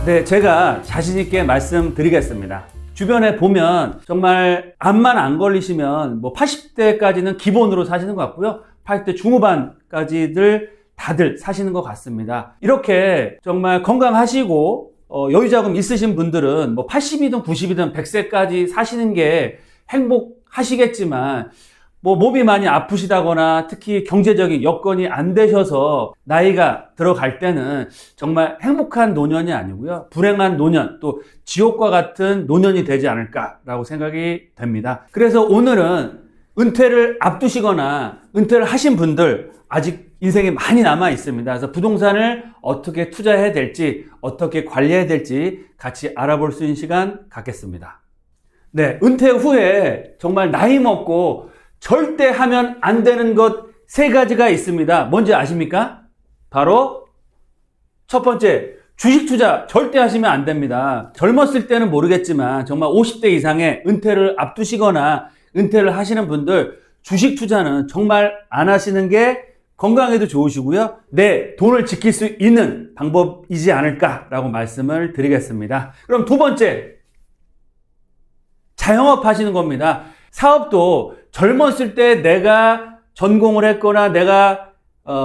네, 제가 자신있게 말씀드리겠습니다. 주변에 보면 정말 암만 안 걸리시면 뭐 80대까지는 기본으로 사시는 것 같고요. 80대 중후반까지들 다들 사시는 것 같습니다. 이렇게 정말 건강하시고 여유자금 있으신 분들은 뭐 80이든 90이든 100세까지 사시는 게 행복하시겠지만 뭐 몸이 많이 아프시다거나 특히 경제적인 여건이 안 되셔서 나이가 들어갈 때는 정말 행복한 노년이 아니고요. 불행한 노년, 또 지옥과 같은 노년이 되지 않을까라고 생각이 됩니다. 그래서 오늘은 은퇴를 앞두시거나 은퇴를 하신 분들 아직 인생이 많이 남아 있습니다. 그래서 부동산을 어떻게 투자해야 될지, 어떻게 관리해야 될지 같이 알아볼 수 있는 시간 갖겠습니다. 네, 은퇴 후에 정말 나이 먹고 절대 하면 안 되는 것 3가지가 있습니다. 뭔지 아십니까? 바로 첫 번째, 주식 투자 절대 하시면 안 됩니다. 젊었을 때는 모르겠지만 정말 50대 이상의 은퇴를 앞두시거나 은퇴를 하시는 분들 주식 투자는 정말 안 하시는 게 건강에도 좋으시고요. 내 돈을 지킬 수 있는 방법이지 않을까라고 말씀을 드리겠습니다. 그럼 두 번째, 자영업 하시는 겁니다. 사업도 젊었을 때 내가 전공을 했거나 내가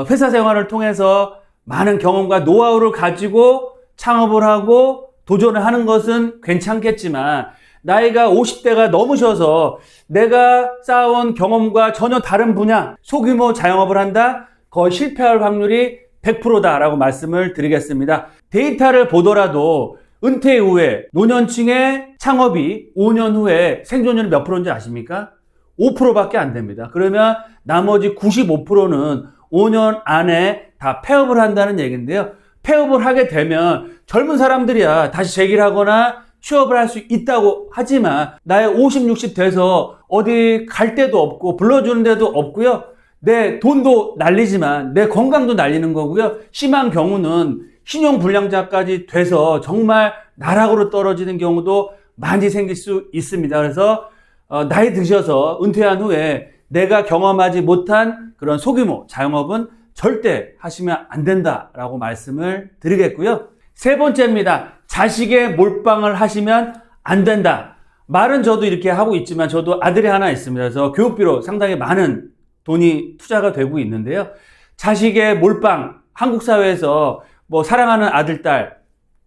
회사 생활을 통해서 많은 경험과 노하우를 가지고 창업을 하고 도전을 하는 것은 괜찮겠지만 나이가 50대가 넘으셔서 내가 쌓아온 경험과 전혀 다른 분야 소규모 자영업을 한다? 거의 실패할 확률이 100%다라고 말씀을 드리겠습니다. 데이터를 보더라도 은퇴 이후에 노년층의 창업이 5년 후에 생존율이 몇 프로인지 아십니까? 5%밖에 안 됩니다. 그러면 나머지 95%는 5년 안에 다 폐업을 한다는 얘기인데요. 폐업을 하게 되면 젊은 사람들이야 다시 재기를 하거나 취업을 할 수 있다고 하지만 나이 50, 60 돼서 어디 갈 데도 없고 불러주는 데도 없고요. 내 돈도 날리지만 내 건강도 날리는 거고요. 심한 경우는 신용불량자까지 돼서 정말 나락으로 떨어지는 경우도 많이 생길 수 있습니다. 그래서 나이 드셔서 은퇴한 후에 내가 경험하지 못한 그런 소규모 자영업은 절대 하시면 안 된다라고 말씀을 드리겠고요. 세 번째입니다. 자식의 몰빵을 하시면 안 된다. 말은 저도 이렇게 하고 있지만 저도 아들이 하나 있습니다. 그래서 교육비로 상당히 많은 돈이 투자가 되고 있는데요. 자식의 몰빵, 한국 사회에서 뭐 사랑하는 아들, 딸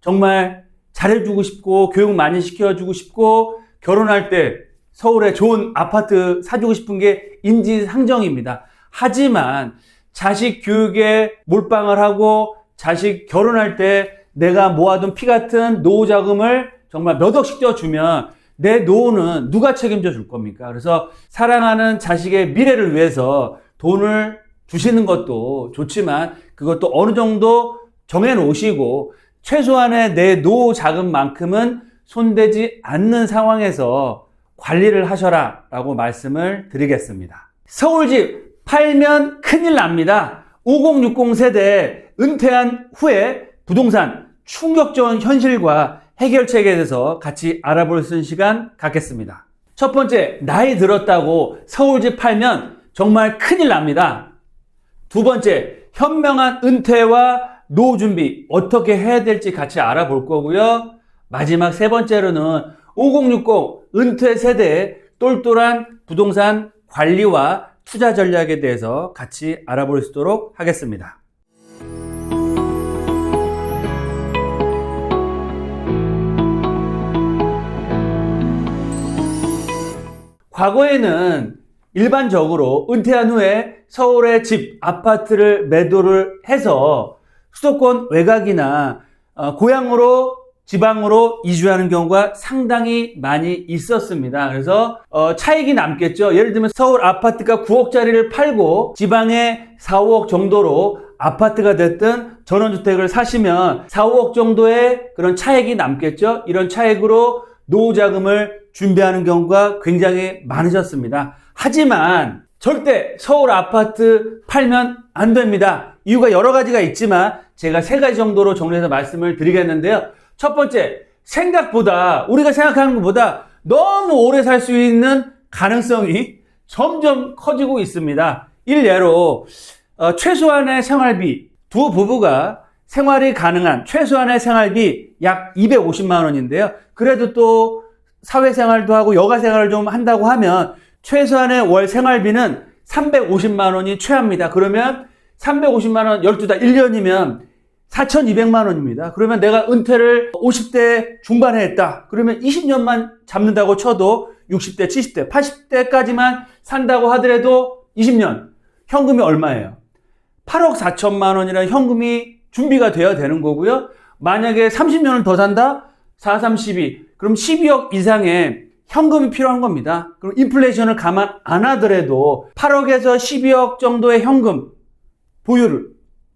정말 잘해주고 싶고 교육 많이 시켜주고 싶고 결혼할 때 서울에 좋은 아파트 사주고 싶은 게 인지상정입니다. 하지만 자식 교육에 몰빵을 하고 자식 결혼할 때 내가 모아둔 피 같은 노후 자금을 정말 몇 억씩 떼어주면 내 노후는 누가 책임져 줄 겁니까? 그래서 사랑하는 자식의 미래를 위해서 돈을 주시는 것도 좋지만 그것도 어느 정도 정해놓으시고 최소한의 내 노후 자금만큼은 손대지 않는 상황에서 관리를 하셔라 라고 말씀을 드리겠습니다. 서울집 팔면 큰일 납니다. 5060 세대 은퇴한 후에 부동산 충격적인 현실과 해결책에 대해서 같이 알아볼 수 있는 시간 갖겠습니다. 첫 번째, 나이 들었다고 서울집 팔면 정말 큰일 납니다. 두 번째, 현명한 은퇴와 노후 준비 어떻게 해야 될지 같이 알아볼 거고요. 마지막 세 번째로는 5060 은퇴 세대의 똘똘한 부동산 관리와 투자 전략에 대해서 같이 알아볼 수 있도록 하겠습니다. 과거에는 일반적으로 은퇴한 후에 서울의 집, 아파트를 매도를 해서 수도권 외곽이나 고향으로 지방으로 이주하는 경우가 상당히 많이 있었습니다. 그래서 차익이 남겠죠. 예를 들면 서울 아파트가 9억짜리를 팔고 지방에 4, 5억 정도로 아파트가 됐든 전원주택을 사시면 4, 5억 정도의 그런 차익이 남겠죠. 이런 차익으로 노후 자금을 준비하는 경우가 굉장히 많으셨습니다. 하지만 절대 서울 아파트 팔면 안 됩니다. 이유가 여러 가지가 있지만 제가 3가지 정도로 정리해서 말씀을 드리겠는데요. 첫 번째, 생각보다 우리가 생각하는 것보다 너무 오래 살 수 있는 가능성이 점점 커지고 있습니다. 일례로 최소한의 생활비, 두 부부가 생활이 가능한 최소한의 생활비 약 250만 원인데요. 그래도 또 사회생활도 하고 여가생활을 좀 한다고 하면 최소한의 월 생활비는 350만 원이 최하입니다. 그러면 350만 원 12달 1년이면 4,200만 원입니다. 그러면 내가 은퇴를 50대 중반에 했다. 그러면 20년만 잡는다고 쳐도 60대, 70대, 80대까지만 산다고 하더라도 20년. 현금이 얼마예요? 8억 4천만 원이라는 현금이 준비가 되어야 되는 거고요. 만약에 30년을 더 산다? 4, 3, 12. 그럼 12억 이상의 현금이 필요한 겁니다. 그럼 인플레이션을 감안 안 하더라도 8억에서 12억 정도의 현금 보유를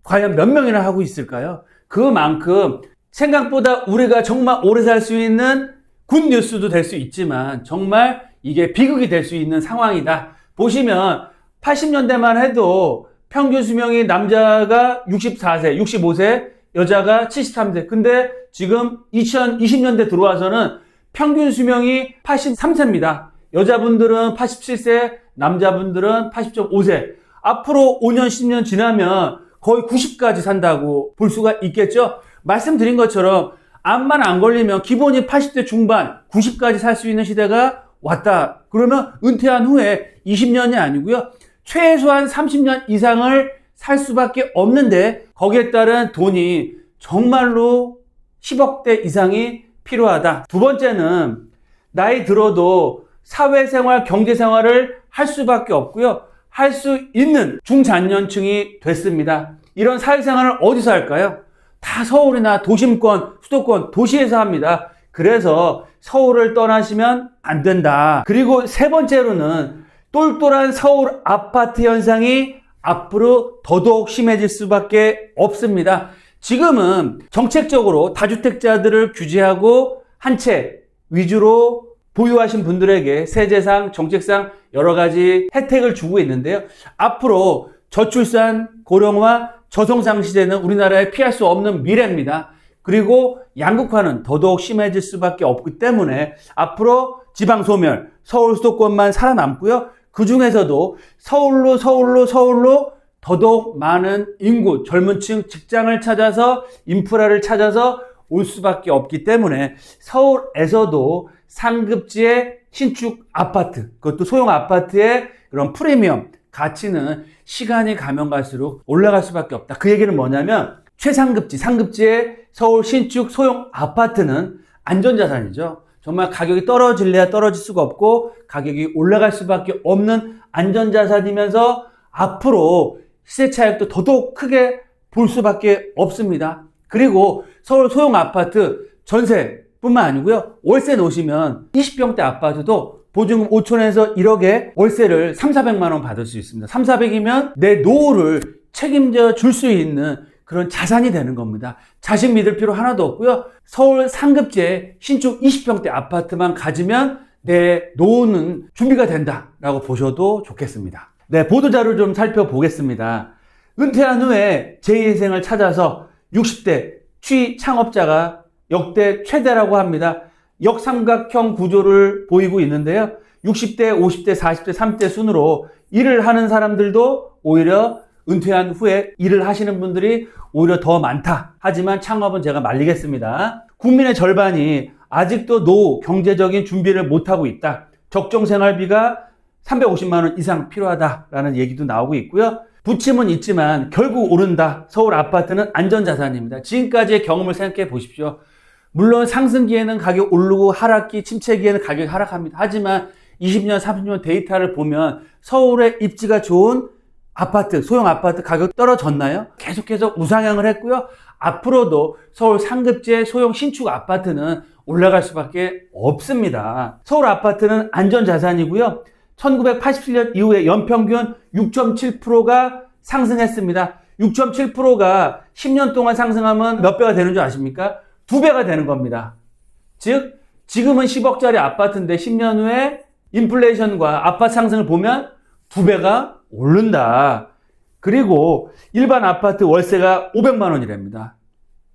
과연 몇 명이나 하고 있을까요? 그만큼 생각보다 우리가 정말 오래 살 수 있는 굿뉴스도 될 수 있지만 정말 이게 비극이 될 수 있는 상황이다. 보시면 80년대만 해도 평균 수명이 남자가 64세, 65세, 여자가 73세. 근데 지금 2020년대 들어와서는 평균 수명이 83세입니다. 여자분들은 87세, 남자분들은 80.5세. 앞으로 5년, 10년 지나면 거의 90까지 산다고 볼 수가 있겠죠? 말씀드린 것처럼 암만 안 걸리면 기본이 80대 중반, 90까지 살 수 있는 시대가 왔다. 그러면 은퇴한 후에 20년이 아니고요. 최소한 30년 이상을 살 수밖에 없는데 거기에 따른 돈이 정말로 10억대 이상이 필요하다. 두 번째는 나이 들어도 사회생활, 경제생활을 할 수밖에 없고요. 할 수 있는 중장년층이 됐습니다. 이런 사회생활을 어디서 할까요? 다 서울이나 도심권, 수도권, 도시에서 합니다. 그래서 서울을 떠나시면 안 된다. 그리고 세 번째로는 똘똘한 서울 아파트 현상이 앞으로 더더욱 심해질 수밖에 없습니다. 지금은 정책적으로 다주택자들을 규제하고 한 채 위주로 보유하신 분들에게 세제상, 정책상 여러 가지 혜택을 주고 있는데요. 앞으로 저출산, 고령화, 저성장 시대는 우리나라에 피할 수 없는 미래입니다. 그리고 양극화는 더더욱 심해질 수밖에 없기 때문에 앞으로 지방 소멸, 서울 수도권만 살아남고요. 그 중에서도 서울로 더더욱 많은 인구, 젊은 층 직장을 찾아서 인프라를 찾아서 올 수밖에 없기 때문에 서울에서도 상급지의 신축 아파트, 그것도 소형 아파트의 그런 프리미엄 가치는 시간이 가면 갈수록 올라갈 수밖에 없다. 그 얘기는 뭐냐면 최상급지, 상급지의 서울 신축 소형 아파트는 안전자산이죠. 정말 가격이 떨어질래야 떨어질 수가 없고 가격이 올라갈 수밖에 없는 안전자산이면서 앞으로 시세 차익도 더더욱 크게 볼 수밖에 없습니다. 그리고 서울 소형 아파트 전세뿐만 아니고요. 월세 놓으시면 20평대 아파트도 보증금 5천에서 1억에 월세를 3,400만 원 받을 수 있습니다. 3,400이면 내 노후를 책임져 줄 수 있는 그런 자산이 되는 겁니다. 자식 믿을 필요 하나도 없고요. 서울 상급지의 신축 20평대 아파트만 가지면 내 노후는 준비가 된다라고 보셔도 좋겠습니다. 네, 보도자료 좀 살펴보겠습니다. 은퇴한 후에 제2인생을 찾아서 60대 취창업자가 역대 최대라고 합니다. 역삼각형 구조를 보이고 있는데요. 60대, 50대, 40대, 30대 순으로 일을 하는 사람들도 오히려 은퇴한 후에 일을 하시는 분들이 오히려 더 많다. 하지만 창업은 제가 말리겠습니다. 국민의 절반이 아직도 노후, 경제적인 준비를 못하고 있다. 적정생활비가 350만 원 이상 필요하다라는 얘기도 나오고 있고요. 부침은 있지만 결국 오른다. 서울 아파트는 안전자산입니다. 지금까지의 경험을 생각해 보십시오. 물론 상승기에는 가격 오르고 하락기, 침체기에는 가격이 하락합니다. 하지만 20년, 30년 데이터를 보면 서울의 입지가 좋은 아파트, 소형 아파트 가격 떨어졌나요? 계속해서 우상향을 했고요. 앞으로도 서울 상급지의 소형 신축 아파트는 올라갈 수밖에 없습니다. 서울 아파트는 안전자산이고요. 1987년 이후에 연평균 6.7%가 상승했습니다. 6.7%가 10년 동안 상승하면 몇 배가 되는 줄 아십니까? 2배가 되는 겁니다. 즉, 지금은 10억짜리 아파트인데 10년 후에 인플레이션과 아파트 상승을 보면 2배가 오른다. 그리고 일반 아파트 월세가 500만 원이랍니다.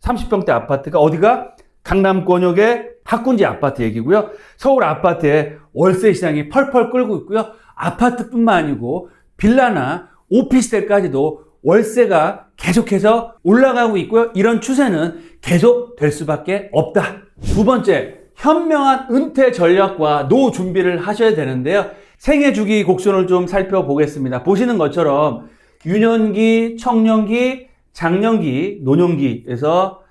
30평대 아파트가 어디가? 강남권역의 학군지 아파트 얘기고요. 서울 아파트의 월세 시장이 펄펄 끓고 있고요. 아파트뿐만 아니고 빌라나 오피스텔까지도 월세가 계속해서 올라가고 있고요. 이런 추세는 계속 될 수밖에 없다. 두 번째, 현명한 은퇴 전략과 노후 준비를 하셔야 되는데요. 생애 주기 곡선을 좀 살펴보겠습니다. 보시는 것처럼 유년기, 청년기, 장년기, 노년기에서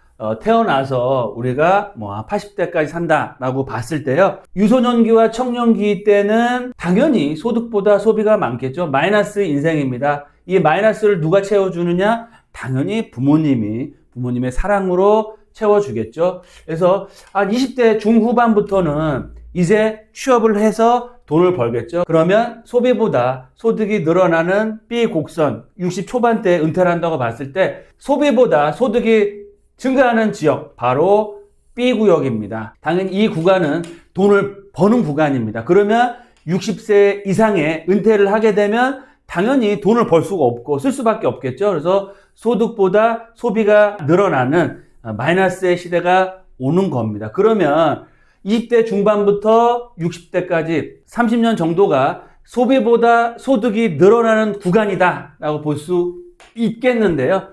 태어나서 우리가 80대까지 산다라고 봤을 때요. 유소년기와 청년기 때는 당연히 소득보다 소비가 많겠죠. 마이너스 인생입니다. 이 마이너스를 누가 채워주느냐? 당연히 부모님의 사랑으로 채워주겠죠. 그래서 20대 중후반부터는 이제 취업을 해서 돈을 벌겠죠. 그러면 소비보다 소득이 늘어나는 B 곡선, 60 초반대 은퇴를 한다고 봤을 때 소비보다 소득이 증가하는 지역, 바로 B 구역입니다. 당연히 이 구간은 돈을 버는 구간입니다. 그러면 60세 이상의 은퇴를 하게 되면 당연히 돈을 벌 수가 없고 쓸 수밖에 없겠죠. 그래서 소득보다 소비가 늘어나는 마이너스의 시대가 오는 겁니다. 그러면 20대 중반부터 60대까지 30년 정도가 소비보다 소득이 늘어나는 구간이다 라고 볼 수 있겠는데요.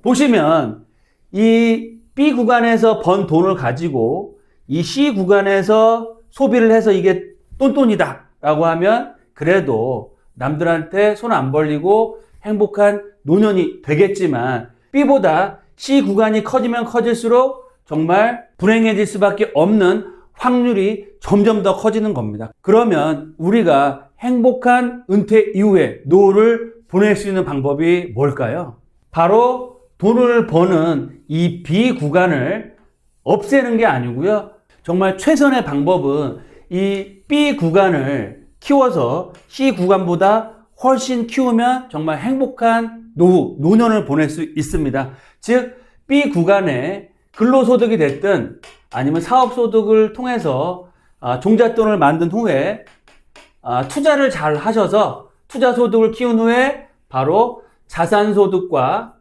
보시면 이 B 구간에서 번 돈을 가지고 이 C 구간에서 소비를 해서 이게 똔똔이다 라고 하면 그래도 남들한테 손 안 벌리고 행복한 노년이 되겠지만 B보다 C 구간이 커지면 커질수록 정말 불행해질 수밖에 없는 확률이 점점 더 커지는 겁니다. 그러면 우리가 행복한 은퇴 이후에 노후를 보낼 수 있는 방법이 뭘까요? 바로 돈을 버는 이 B 구간을 없애는 게 아니고요. 정말 최선의 방법은 이 B 구간을 키워서 C 구간보다 훨씬 키우면 정말 행복한 노후, 노년을 보낼 수 있습니다. 즉, B 구간에 근로소득이 됐든 아니면 사업소득을 통해서 종잣돈을 만든 후에 투자를 잘 하셔서 투자소득을 키운 후에 바로 자산소득과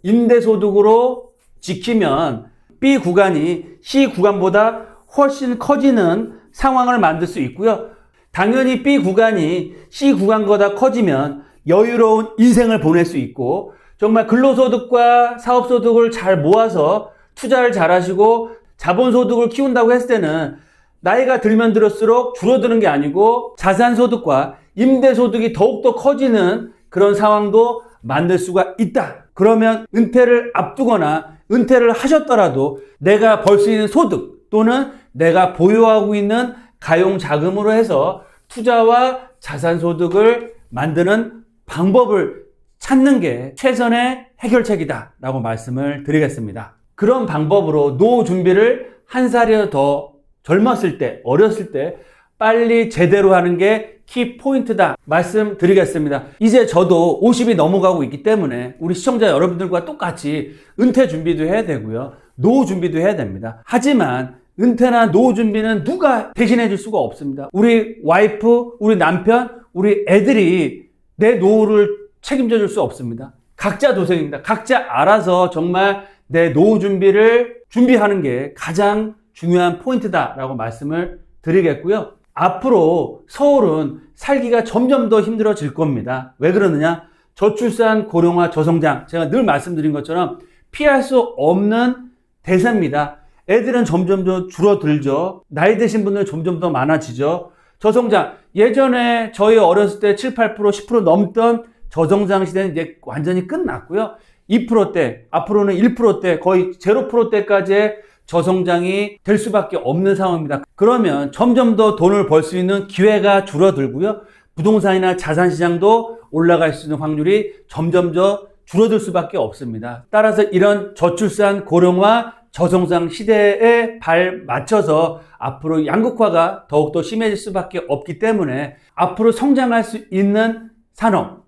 임대소득으로 지키면 B 구간이 C 구간보다 훨씬 커지는 상황을 만들 수 있고요. 당연히 B 구간이 C 구간보다 커지면 여유로운 인생을 보낼 수 있고 정말 근로소득과 사업소득을 잘 모아서 투자를 잘 하시고 자본소득을 키운다고 했을 때는 나이가 들면 들을수록 줄어드는 게 아니고 자산소득과 임대소득이 더욱더 커지는 그런 상황도 만들 수가 있다. 그러면 은퇴를 앞두거나 은퇴를 하셨더라도 내가 벌 수 있는 소득 또는 내가 보유하고 있는 가용자금으로 해서 투자와 자산소득을 만드는 방법을 찾는 게 최선의 해결책이다 라고 말씀을 드리겠습니다. 그런 방법으로 노후 준비를 한 살이라도 더 젊었을 때, 어렸을 때 빨리 제대로 하는 게 키포인트다 말씀드리겠습니다. 이제 저도 50이 넘어가고 있기 때문에 우리 시청자 여러분들과 똑같이 은퇴 준비도 해야 되고요. 노후 준비도 해야 됩니다. 하지만 은퇴나 노후 준비는 누가 대신해 줄 수가 없습니다. 우리 와이프, 우리 남편, 우리 애들이 내 노후를 책임져 줄 수 없습니다. 각자 도생입니다. 각자 알아서 정말 내 노후 준비를 준비하는 게 가장 중요한 포인트다라고 말씀을 드리겠고요. 앞으로 서울은 살기가 점점 더 힘들어질 겁니다. 왜 그러느냐? 저출산, 고령화, 저성장. 제가 늘 말씀드린 것처럼 피할 수 없는 대세입니다. 애들은 점점 더 줄어들죠. 나이 드신 분들 점점 더 많아지죠. 저성장. 예전에 저희 어렸을 때 7, 8%, 10% 넘던 저성장 시대는 이제 완전히 끝났고요. 2%대, 앞으로는 1%대, 거의 0%대까지의 저성장이 될 수밖에 없는 상황입니다. 그러면 점점 더 돈을 벌 수 있는 기회가 줄어들고요. 부동산이나 자산시장도 올라갈 수 있는 확률이 점점 더 줄어들 수밖에 없습니다. 따라서 이런 저출산, 고령화, 저성장 시대에 발 맞춰서 앞으로 양극화가 더욱더 심해질 수밖에 없기 때문에 앞으로 성장할 수 있는 산업,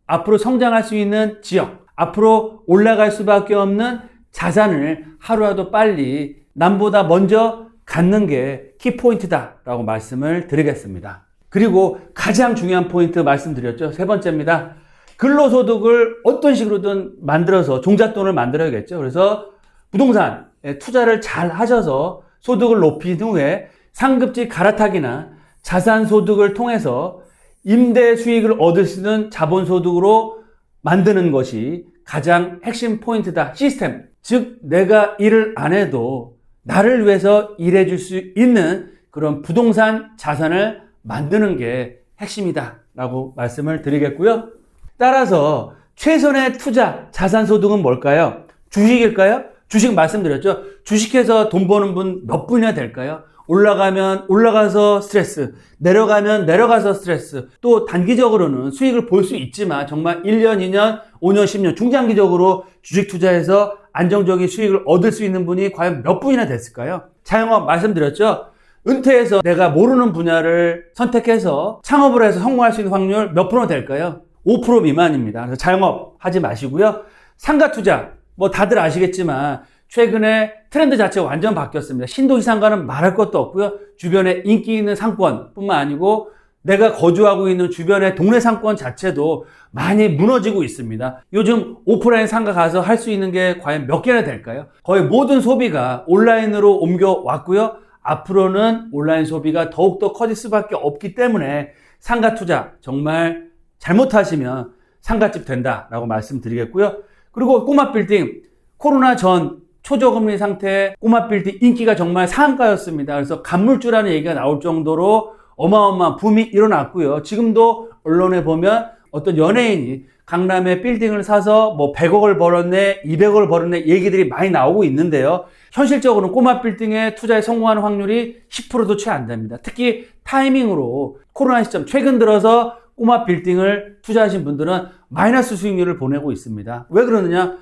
앞으로 성장할 수 있는 지역, 앞으로 올라갈 수밖에 없는 자산을 하루라도 빨리 남보다 먼저 갖는 게 키포인트다라고 말씀을 드리겠습니다. 그리고 가장 중요한 포인트 말씀드렸죠. 세 번째입니다. 근로소득을 어떤 식으로든 만들어서 종잣돈을 만들어야겠죠. 그래서 부동산에 투자를 잘 하셔서 소득을 높인 후에 상급지 갈아타기나 자산소득을 통해서 임대 수익을 얻을 수 있는 자본소득으로 만드는 것이 가장 핵심 포인트다. 시스템. 즉 내가 일을 안 해도 나를 위해서 일해 줄 수 있는 그런 부동산 자산을 만드는 게 핵심이다 라고 말씀을 드리겠고요. 따라서 최선의 투자 자산소득은 뭘까요? 주식일까요? 주식 말씀드렸죠. 주식해서 돈 버는 분 몇 분이나 될까요? 올라가면 올라가서 스트레스, 내려가면 내려가서 스트레스. 또 단기적으로는 수익을 볼 수 있지만 정말 1년, 2년, 5년, 10년 중장기적으로 주식 투자해서 안정적인 수익을 얻을 수 있는 분이 과연 몇 분이나 됐을까요? 자영업 말씀드렸죠. 은퇴해서 내가 모르는 분야를 선택해서 창업을 해서 성공할 수 있는 확률 몇 프로 될까요? 5% 미만입니다. 그래서 자영업 하지 마시고요. 상가 투자, 뭐 다들 아시겠지만 최근에 트렌드 자체가 완전 바뀌었습니다. 신도시 상가는 말할 것도 없고요. 주변에 인기 있는 상권뿐만 아니고 내가 거주하고 있는 주변의 동네 상권 자체도 많이 무너지고 있습니다. 요즘 오프라인 상가 가서 할 수 있는 게 과연 몇 개나 될까요? 거의 모든 소비가 온라인으로 옮겨왔고요. 앞으로는 온라인 소비가 더욱더 커질 수밖에 없기 때문에 상가 투자 정말 잘못하시면 상가집 된다라고 말씀드리겠고요. 그리고 꼬마 빌딩, 코로나 전 초저금리 상태의 꼬마 빌딩 인기가 정말 상한가였습니다. 그래서 간물주라는 얘기가 나올 정도로 어마어마한 붐이 일어났고요. 지금도 언론에 보면 어떤 연예인이 강남에 빌딩을 사서 뭐 100억을 벌었네, 200억을 벌었네 얘기들이 많이 나오고 있는데요. 현실적으로는 꼬마 빌딩에 투자에 성공하는 확률이 10%도 채 안 됩니다. 특히 타이밍으로 코로나 시점 최근 들어서 꼬마 빌딩을 투자하신 분들은 마이너스 수익률을 보내고 있습니다. 왜 그러느냐?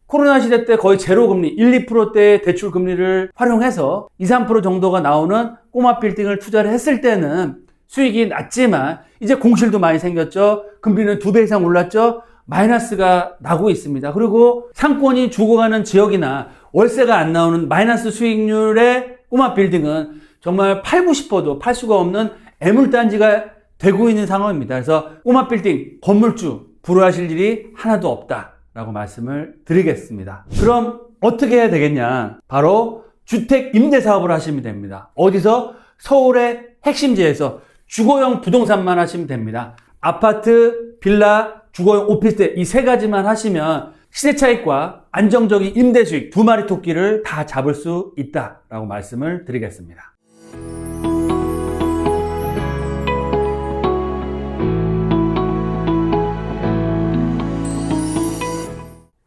코로나 시대 때 거의 제로 금리, 1, 2%대의 대출 금리를 활용해서 2, 3% 정도가 나오는 꼬마 빌딩을 투자를 했을 때는 수익이 낮지만 이제 공실도 많이 생겼죠. 금리는 2배 이상 올랐죠. 마이너스가 나고 있습니다. 그리고 상권이 죽어가는 지역이나 월세가 안 나오는 마이너스 수익률의 꼬마 빌딩은 정말 팔고 싶어도 팔 수가 없는 애물단지가 되고 있는 상황입니다. 그래서 꼬마 빌딩, 건물주 불허하실 일이 하나도 없다라고 말씀을 드리겠습니다. 그럼 어떻게 해야 되겠냐? 바로 주택 임대 사업을 하시면 됩니다. 어디서? 서울의 핵심지에서 주거용 부동산만 하시면 됩니다. 아파트, 빌라, 주거용 오피스텔 이 세 가지만 하시면 시세 차익과 안정적인 임대 수익 두 마리 토끼를 다 잡을 수 있다라고 말씀을 드리겠습니다.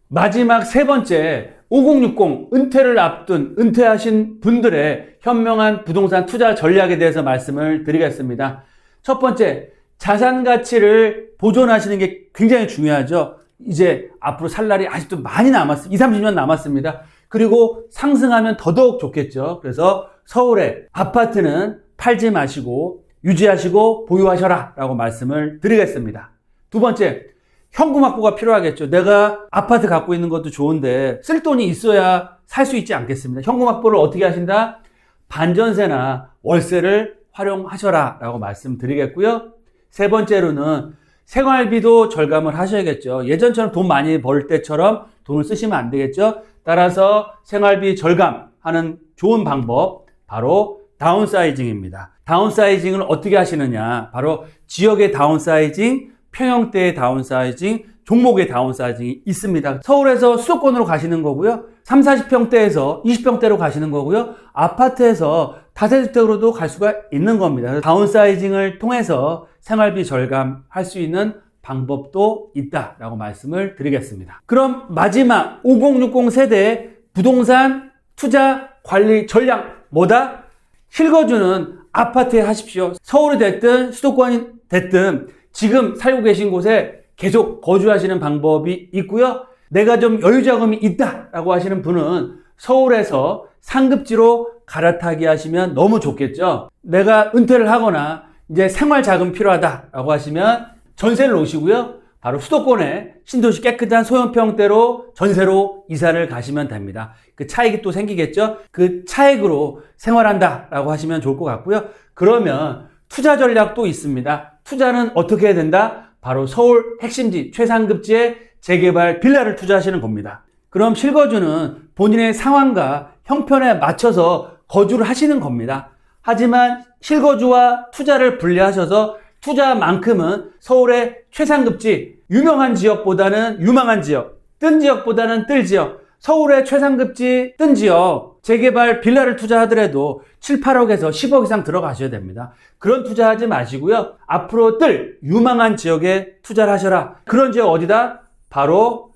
마지막 세 번째, 5060 은퇴를 앞둔 은퇴하신 분들의 현명한 부동산 투자 전략에 대해서 말씀을 드리겠습니다. 첫 번째, 자산 가치를 보존하시는 게 굉장히 중요하죠. 이제 앞으로 살 날이 아직도 많이 남았습니다. 20, 30년 남았습니다. 그리고 상승하면 더더욱 좋겠죠. 그래서 서울의 아파트는 팔지 마시고 유지하시고 보유하셔라 라고 말씀을 드리겠습니다. 두 번째, 현금 확보가 필요하겠죠. 내가 아파트 갖고 있는 것도 좋은데 쓸 돈이 있어야 살 수 있지 않겠습니다. 현금 확보를 어떻게 하신다? 반전세나 월세를 활용하셔라 라고 말씀드리겠고요. 세 번째로는 생활비도 절감을 하셔야겠죠. 예전처럼 돈 많이 벌 때처럼 돈을 쓰시면 안 되겠죠. 따라서 생활비 절감하는 좋은 방법 바로 다운사이징입니다. 다운사이징을 어떻게 하시느냐? 바로 지역의 다운사이징, 평형대의 다운사이징, 종목의 다운사이징이 있습니다. 서울에서 수도권으로 가시는 거고요. 3, 40평대에서 20평대로 가시는 거고요. 아파트에서 다세주택으로도 갈 수가 있는 겁니다. 다운사이징을 통해서 생활비 절감할 수 있는 방법도 있다라고 말씀을 드리겠습니다. 그럼 마지막 5060 세대의 부동산 투자 관리 전략 뭐다? 실거주는 아파트에 하십시오. 서울이 됐든 수도권이 됐든 지금 살고 계신 곳에 계속 거주하시는 방법이 있고요. 내가 좀 여유 자금이 있다라고 하시는 분은 서울에서 상급지로 갈아타기 하시면 너무 좋겠죠. 내가 은퇴를 하거나 이제 생활 자금 필요하다라고 하시면 전세를 놓으시고요. 바로 수도권에 신도시 깨끗한 소형 평대로 전세로 이사를 가시면 됩니다. 그 차익이 또 생기겠죠. 그 차익으로 생활한다라고 하시면 좋을 것 같고요. 그러면 투자 전략도 있습니다. 투자는 어떻게 해야 된다? 바로 서울 핵심지 최상급지의 재개발 빌라를 투자하시는 겁니다. 그럼 실거주는 본인의 상황과 형편에 맞춰서 거주를 하시는 겁니다. 하지만 실거주와 투자를 분리하셔서 투자만큼은 서울의 최상급지, 유명한 지역보다는 유망한 지역, 뜬 지역보다는 뜰 지역, 서울의 최상급지 뜬 지역, 재개발 빌라를 투자하더라도 7, 8억에서 10억 이상 들어가셔야 됩니다. 그런 투자하지 마시고요. 앞으로 뜰 유망한 지역에 투자를 하셔라. 그런 지역 어디다? 바로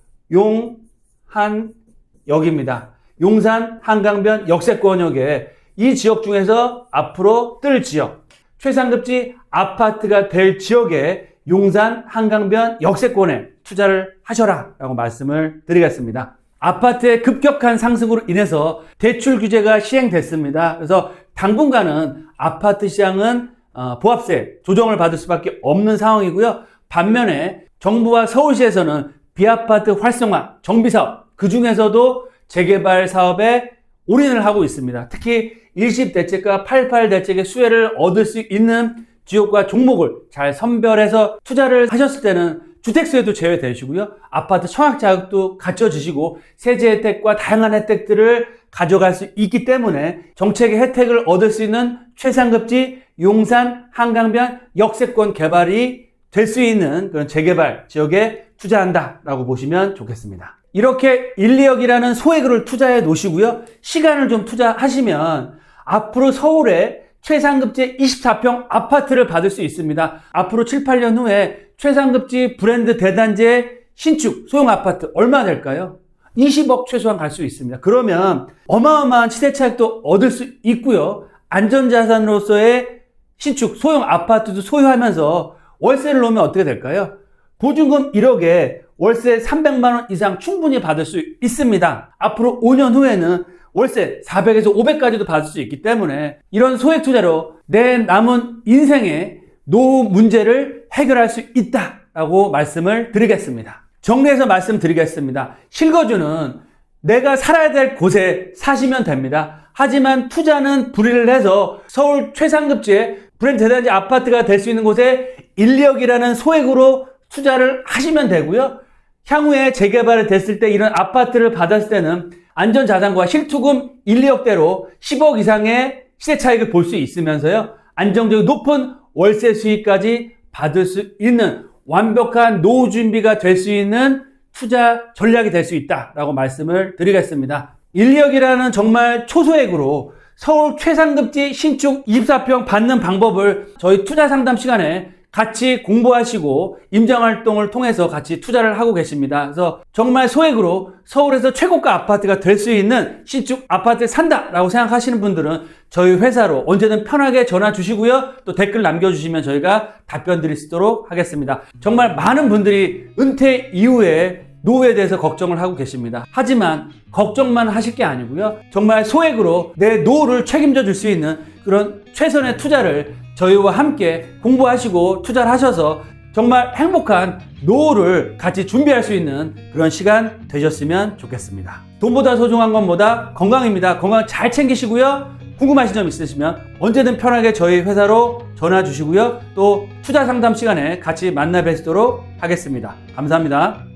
용한역입니다. 용산 한강변 역세권역에 이 지역 중에서 앞으로 뜰 지역, 최상급지 아파트가 될 지역에 용산 한강변 역세권에 투자를 하셔라 라고 말씀을 드리겠습니다. 아파트의 급격한 상승으로 인해서 대출 규제가 시행됐습니다. 그래서 당분간은 아파트 시장은 보합세 조정을 받을 수밖에 없는 상황이고요. 반면에 정부와 서울시에서는 비아파트 활성화, 정비사업, 그 중에서도 재개발 사업에 올인을 하고 있습니다. 특히 일시대책과 88대책의 수혜를 얻을 수 있는 지역과 종목을 잘 선별해서 투자를 하셨을 때는 주택수혜도 제외되시고요. 아파트 청약자격도 갖춰주시고 세제 혜택과 다양한 혜택들을 가져갈 수 있기 때문에 정책의 혜택을 얻을 수 있는 최상급지 용산 한강변 역세권 개발이 될 수 있는 그런 재개발 지역에 투자한다라고 보시면 좋겠습니다. 이렇게 1, 2억이라는 소액을 투자해 놓으시고요. 시간을 좀 투자하시면 앞으로 서울에 최상급지 24평 아파트를 받을 수 있습니다. 앞으로 7, 8년 후에 최상급지 브랜드 대단지의 신축 소형 아파트 얼마 될까요? 20억 최소한 갈 수 있습니다. 그러면 어마어마한 시세 차익도 얻을 수 있고요. 안전자산으로서의 신축 소형 아파트도 소유하면서 월세를 놓으면 어떻게 될까요? 보증금 1억에 월세 300만 원 이상 충분히 받을 수 있습니다. 앞으로 5년 후에는 월세 400에서 500까지도 받을 수 있기 때문에 이런 소액 투자로 내 남은 인생의 노후 문제를 해결할 수 있다라고 말씀을 드리겠습니다. 정리해서 말씀드리겠습니다. 실거주는 내가 살아야 될 곳에 사시면 됩니다. 하지만 투자는 분리를 해서 서울 최상급지의 브랜드 대단지 아파트가 될 수 있는 곳에 1, 2억이라는 소액으로 투자를 하시면 되고요. 향후에 재개발이 됐을 때 이런 아파트를 받았을 때는 안전자산과 실투금 1, 2억대로 10억 이상의 시세 차익을 볼 수 있으면서요. 안정적인 높은 월세 수익까지 받을 수 있는 완벽한 노후 준비가 될 수 있는 투자 전략이 될 수 있다라고 말씀을 드리겠습니다. 1, 2억이라는 정말 초소액으로 서울 최상급지 신축 24평 받는 방법을 저희 투자 상담 시간에 같이 공부하시고 임장활동을 통해서 같이 투자를 하고 계십니다. 그래서 정말 소액으로 서울에서 최고가 아파트가 될 수 있는 신축 아파트에 산다라고 생각하시는 분들은 저희 회사로 언제든 편하게 전화 주시고요. 또 댓글 남겨주시면 저희가 답변 드릴 수 있도록 하겠습니다. 정말 많은 분들이 은퇴 이후에 노후에 대해서 걱정을 하고 계십니다. 하지만 걱정만 하실 게 아니고요. 정말 소액으로 내 노후를 책임져 줄 수 있는 그런 최선의 투자를 저희와 함께 공부하시고 투자를 하셔서 정말 행복한 노후를 같이 준비할 수 있는 그런 시간 되셨으면 좋겠습니다. 돈보다 소중한 건 뭐다? 건강입니다. 건강 잘 챙기시고요. 궁금하신 점 있으시면 언제든 편하게 저희 회사로 전화 주시고요. 또 투자 상담 시간에 같이 만나 뵙도록 하겠습니다. 감사합니다.